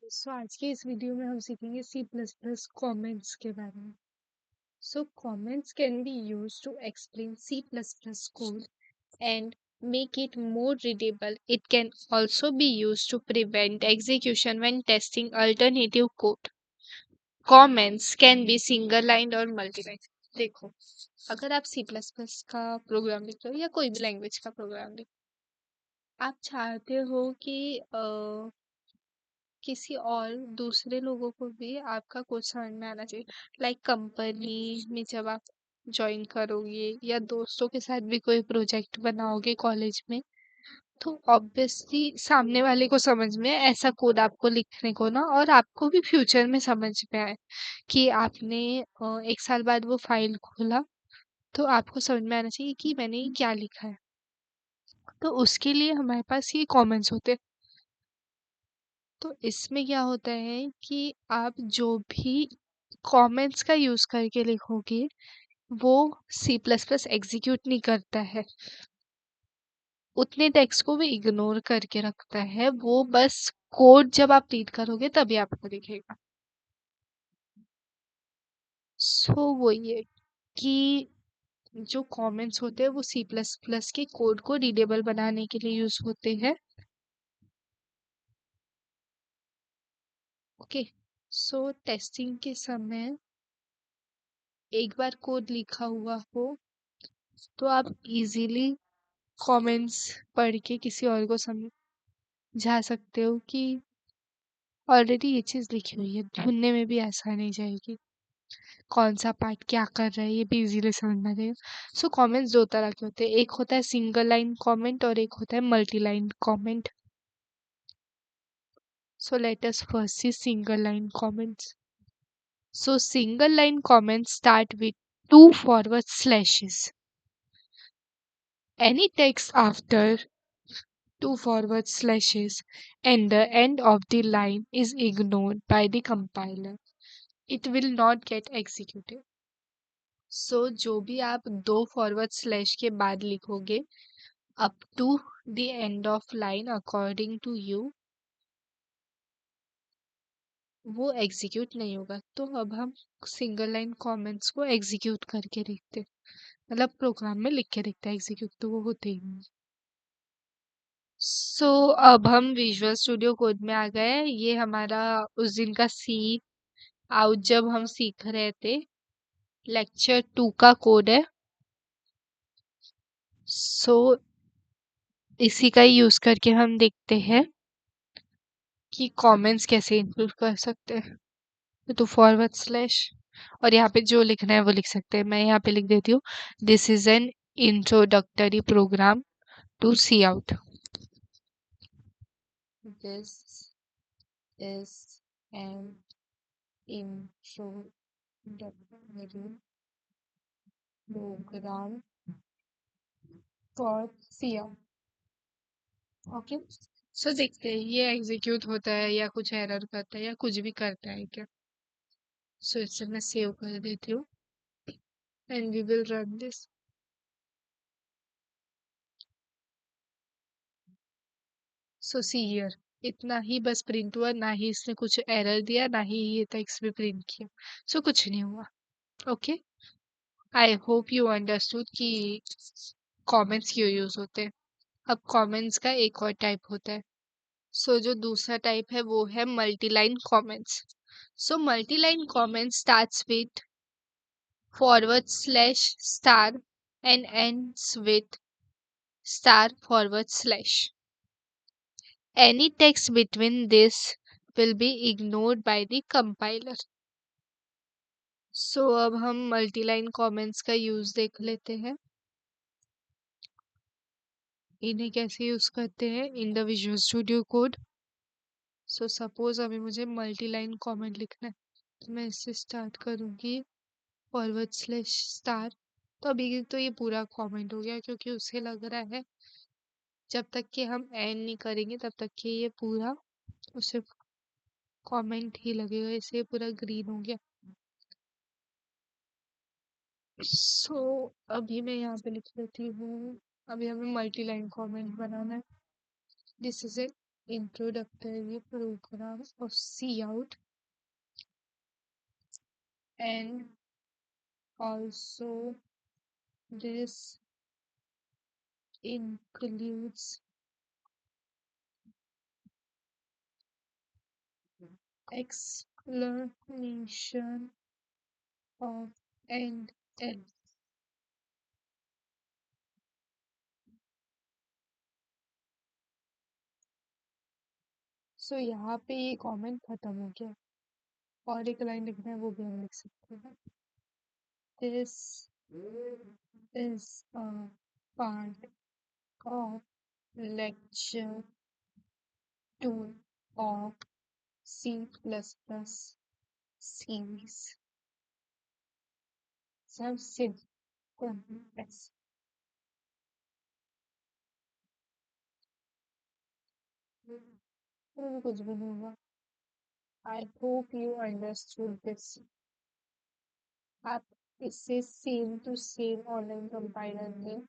सो आज के इस वीडियो में हम सीखेंगे सी प्लस प्लस कॉमेंट्स के बारे में। सो comments can be use to explain C plus plus code and make it more readable. It can also be used to prevent execution when testing alternative code. Comments can be single line और multi line. देखो, अगर आप सी plus plus का programme लिख रहे हो या कोई भी लैंग्वेज का प्रोग्राम लिख, आप चाहते हो कि किसी और दूसरे लोगों को भी आपका कोड समझ में आना चाहिए। लाइक कंपनी में जब आप ज्वाइन करोगे या दोस्तों के साथ भी कोई प्रोजेक्ट बनाओगे कॉलेज में, तो ऑब्वियसली सामने वाले को समझ में ऐसा कोड आपको लिखने को ना, और आपको भी फ्यूचर में समझ में आए कि आपने 1 साल बाद वो फाइल खोला तो आपको समझ में आना चाहिए कि मैंने ये क्या लिखा है। तो उसके लिए हमारे पास ये कॉमेंट्स होते हैं। तो इसमें क्या होता है कि आप जो भी कमेंट्स का यूज करके लिखोगे वो सी प्लस प्लस एग्जीक्यूट नहीं करता है, उतने टेक्स्ट को भी इग्नोर करके रखता है। वो बस कोड जब आप रीड करोगे तभी आपको दिखेगा। सो वो ये कि जो कमेंट्स होते हैं वो सी प्लस प्लस के कोड को रीडेबल बनाने के लिए यूज होते हैं। ओके, सो टेस्टिंग के समय एक बार कोड लिखा हुआ हो तो आप इजीली कमेंट्स पढ़ के किसी और को समझा सकते हो कि ऑलरेडी ये चीज़ लिखी हुई है, ढूंढने में भी आसानी नहीं जाएगी। कौन सा पार्ट क्या कर रहा है ये भी इजीली समझ में आ जाएगा। सो कमेंट्स दो तरह के होते हैं, एक होता है सिंगल लाइन कमेंट और एक होता है multi line comment. So let us first see single line comments. So single line comments start with two forward slashes. Any text after two forward slashes and the end of the line is ignored by the compiler. It will not get executed. So जो भी आप दो forward slash के बाद लिखोगे up to the end of line according to you, वो execute नहीं होगा। तो अब हम सिंगल लाइन कमेंट्स को एग्जीक्यूट करके देखते हैं, मतलब प्रोग्राम में लिख के देखते हैं, एग्जीक्यूट तो वो होते ही नहीं। सो अब हम विजुअल स्टूडियो कोड में आ गए। ये हमारा उस दिन का सी आउट जब हम सीख रहे थे, लेक्चर 2 का कोड है। सो इसी का ही यूज करके हम देखते हैं कि कमेंट्स कैसे इंक्लूड कर सकते हैं। तो फॉरवर्ड स्लैश और यहाँ पे जो लिखना है वो लिख सकते हैं। मैं यहाँ पे लिख देती हूँ, this is an introductory program to cout. This is an introductory program for cout. Okay, so देखते हैं ये एग्जीक्यूट होता है या कुछ एरर करता है या कुछ भी करता है क्या। सो इसे मैं सेव कर देती हूँ and we will run this. So see here, इतना ही बस प्रिंट हुआ, ना ही इसने कुछ एरर दिया ना ही ये टेक्स्ट भी प्रिंट किया। सो कुछ नहीं हुआ। Okay, I hope you understood कि कमेंट्स क्यों यूज होते हैं। अब कमेंट्स का एक और टाइप होता है। सो जो दूसरा टाइप है वो है multiline comments. So multiline comments starts with forward slash star and ends with star forward slash. Any text between this will be ignored by the compiler. So अब हम मल्टीलाइन कमेंट्स का यूज देख लेते हैं। इन्हें कैसे यूज करते हैं in the visual studio code. So suppose अभी मुझे मल्टीलाइन कमेंट लिखना है, तो मैं इससे स्टार्ट करूंगी फॉरवर्ड स्लैश स्टार। तो अभी तो ये पूरा कमेंट हो गया क्योंकि उसे लग रहा है जब तक कि हम एंड नहीं करेंगे तब तक कि ये पूरा उसे कमेंट ही लगेगा, इसे पूरा ग्रीन हो गया। सो अभी मैं यहाँ पे लिख लेती हूँ, अभी हमें मल्टी लाइन कमेंट बनाना है। This is it. introductory program of See Out, and also this includes explanation of and L. सो यहाँ पे ये कमेंट खत्म हो गया और एक लाइन लिखना है वो भी हम लिख सकते हैं. This is a part of lecture 2 of C++ series. सब सिंपल बस. कुछ भी नहीं हुआ. I hope you understood this. आप इससे same to same online compiler में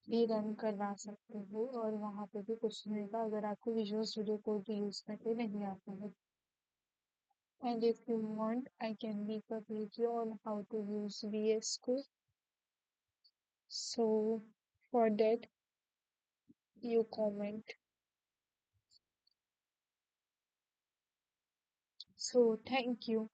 भी रन करवा सकते हो और वहां पे भी कुछ नहीं होगा अगर आपको विजुअल स्टूडियो कोड यूज करके नहीं आता है. And if you want, I can make a video on how to use VS Code. So for that, you comment. So thank you.